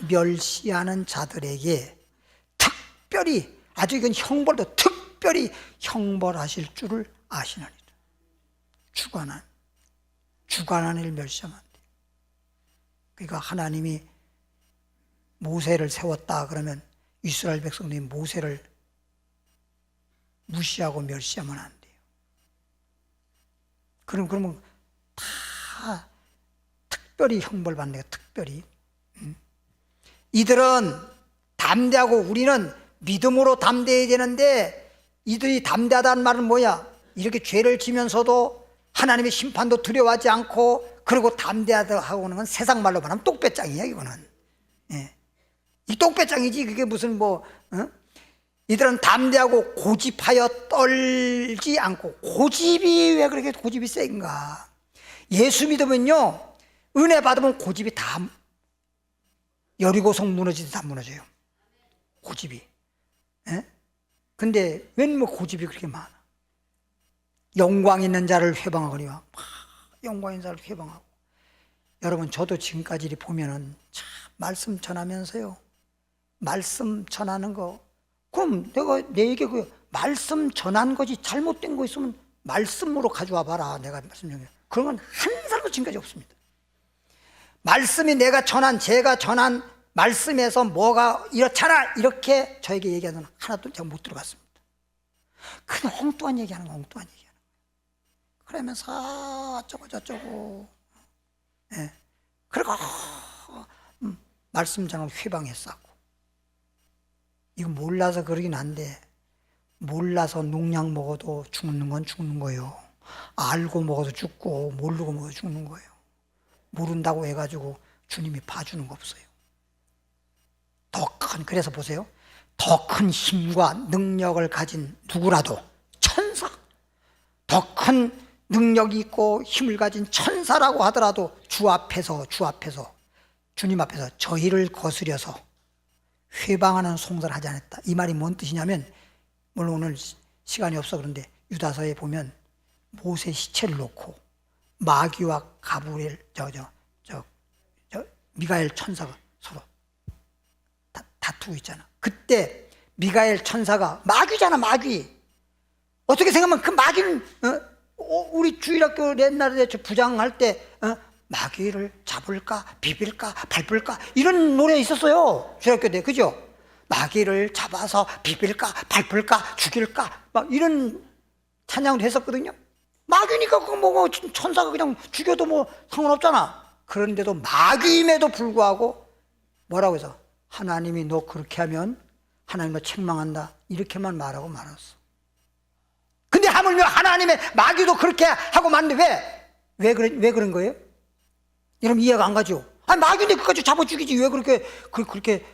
멸시하는 자들에게 특별히, 아주 이건 형벌도 특별히 형벌하실 줄을 아시느니라. 주관하는 일을 멸시하면 안 돼요. 그러니까 하나님이 모세를 세웠다 그러면 이스라엘 백성들이 모세를 무시하고 멸시하면 안 돼요. 그러면 다 특별히 형벌받는 거예요. 특별히. 이들은 담대하고 우리는 믿음으로 담대해야 되는데, 이들이 담대하다는 말은 뭐야? 이렇게 죄를 지면서도 하나님의 심판도 두려워하지 않고 그리고 담대하다 하고는 건 세상 말로 말하면 똑배짱이야 이거는. 예. 이 똑배짱이지 그게 무슨 뭐 이들은 담대하고 고집하여 떨지 않고. 고집이 왜 그렇게 고집이 센가? 예수 믿으면요 은혜 받으면 고집이 다 여리고성 무너지듯 다 무너져요. 고집이. 예? 근데 웬 뭐 고집이 그렇게 많아? 영광 있는 자를 회방하거니와 영광 있는 자를 회방하고. 여러분 저도 지금까지 보면은 참 말씀 전하면서요 말씀 전하는 거 그럼 내가 내게 그 말씀 전한 것이 잘못된 거 있으면 말씀으로 가져와 봐라. 내가 말씀 중에 그런 건 한 사람도 지금까지 없습니다. 말씀이 제가 전한 말씀에서 뭐가 이렇잖아 이렇게 저에게 얘기하는 하나도 제가 못 들어봤습니다. 그냥 엉뚱한 얘기하는 거, 엉뚱한 얘기하는 거. 그러면서 어쩌고 저쩌고. 예. 그리고 말씀 전을 회방했었고. 이거 몰라서 그러긴 한데 몰라서 농약 먹어도 죽는 건 죽는 거예요. 알고 먹어도 죽고 모르고 먹어도 죽는 거예요. 모른다고 해가지고 주님이 봐주는 거 없어요. 그래서 보세요. 더 큰 힘과 능력을 가진 누구라도 천사, 더 큰 능력이 있고 힘을 가진 천사라고 하더라도 주 앞에서 주님 앞에서 저희를 거스려서 회방하는 송사를 하지 않았다. 이 말이 뭔 뜻이냐면, 물론 오늘 시간이 없어 그런데 유다서에 보면 모세 시체를 놓고 마귀와 가브리엘 미가엘 천사가 서로 다투고 있잖아. 그때 미가엘 천사가 마귀잖아, 마귀. 어떻게 생각하면 그 마귀는 우리 주일학교 옛날에 부장할 때 마귀를 잡을까 비빌까 밟을까 이런 노래 있었어요. 주일학교 때. 그죠? 마귀를 잡아서 비빌까 밟을까 죽일까 막 이런 찬양을 했었거든요. 마귀니까 그거 뭐 천사가 그냥 죽여도 뭐 상관없잖아. 그런데도 마귀임에도 불구하고 뭐라고 해서 하나님이 너 그렇게 하면 하나님 너 책망한다 이렇게만 말하고 말았어. 근데 하물며 하나님의 마귀도 그렇게 하고 말는데 왜 그런 거예요? 여러분 이해가 안 가죠? 아니 마귀인데 그까지 잡아 죽이지 왜 그렇게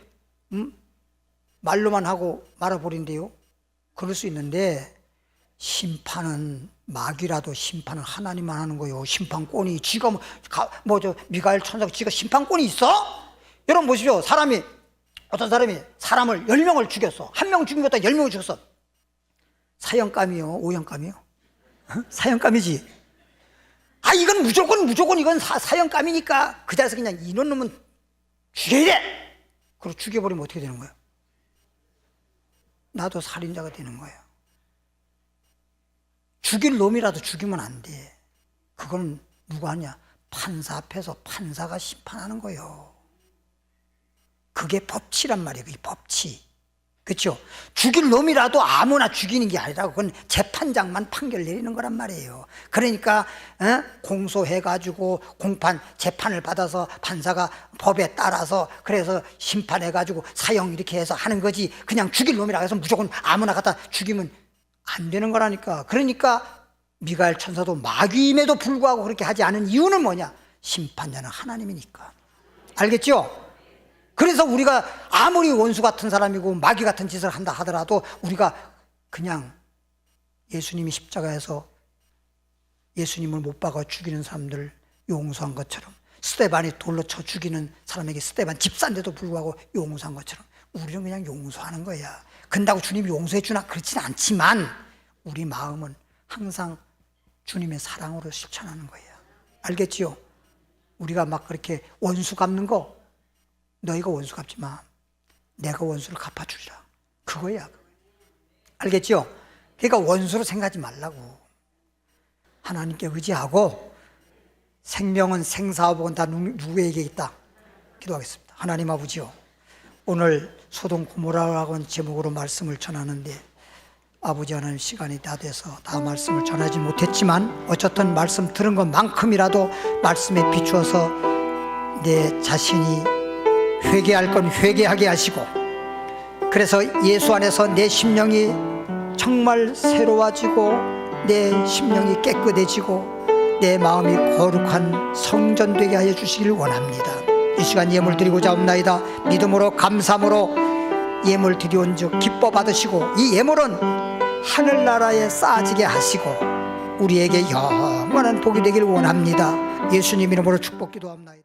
말로만 하고 말아버린대요? 그럴 수 있는데 심판은 마귀라도 심판은 하나님만 하는 거예요. 심판권이 지가 미가엘 천사가 지가 심판권이 있어? 여러분 보십시오. 어떤 사람이 사람을 10명을 죽였어. 1명 죽인 것보다 10명을 죽였어. 사형감이요? 오형감이요? 사형감이지. 이건 무조건 이건 사형감이니까 그 자리에서 그냥 이런 놈은 죽여야 돼! 그리고 죽여버리면 어떻게 되는 거예요? 나도 살인자가 되는 거예요. 죽일 놈이라도 죽이면 안 돼. 그건 누가 하냐? 판사 앞에서 판사가 심판하는 거예요. 그게 법치란 말이에요. 그게 법치. 그렇죠? 죽일 놈이라도 아무나 죽이는 게 아니라 그건 재판장만 판결 내리는 거란 말이에요. 그러니까 공소해가지고 공판 재판을 받아서 판사가 법에 따라서 그래서 심판해가지고 사형 이렇게 해서 하는 거지. 그냥 죽일 놈이라 해서 무조건 아무나 갖다 죽이면 안 되는 거라니까. 그러니까 미가엘 천사도 마귀임에도 불구하고 그렇게 하지 않은 이유는 뭐냐? 심판자는 하나님이니까. 알겠죠? 그래서 우리가 아무리 원수 같은 사람이고 마귀 같은 짓을 한다 하더라도 우리가 그냥 예수님이 십자가에서 예수님을 못 박아 죽이는 사람들 용서한 것처럼, 스데반이 돌로 쳐 죽이는 사람에게 스데반 집사인데도 불구하고 용서한 것처럼 우리는 그냥 용서하는 거야. 근다고 주님이 용서해 주나? 그렇지는 않지만 우리 마음은 항상 주님의 사랑으로 실천하는 거예요. 알겠지요? 우리가 막 그렇게 원수 갚는 거, 너희가 원수 갚지 마. 내가 원수를 갚아주리라. 그거야. 알겠죠? 그러니까 원수로 생각하지 말라고. 하나님께 의지하고 생명은 생사복은 다 누구에게 있다. 기도하겠습니다. 하나님 아버지요, 오늘 소돔 고모라라고 하는 제목으로 말씀을 전하는데 아버지 하나님 시간이 다 돼서 다 말씀을 전하지 못했지만 어쨌든 말씀 들은 것만큼이라도 말씀에 비추어서 내 자신이 회개할 건 회개하게 하시고, 그래서 예수 안에서 내 심령이 정말 새로워지고 내 심령이 깨끗해지고 내 마음이 거룩한 성전 되게 하여 주시길 원합니다. 이 시간 예물 드리고자 합나이다. 믿음으로 감사함으로 예물 드리온 즉 기뻐 받으시고, 이 예물은 하늘나라에 쌓아지게 하시고 우리에게 영원한 복이 되길 원합니다. 예수님 이름으로 축복 기도합나이다.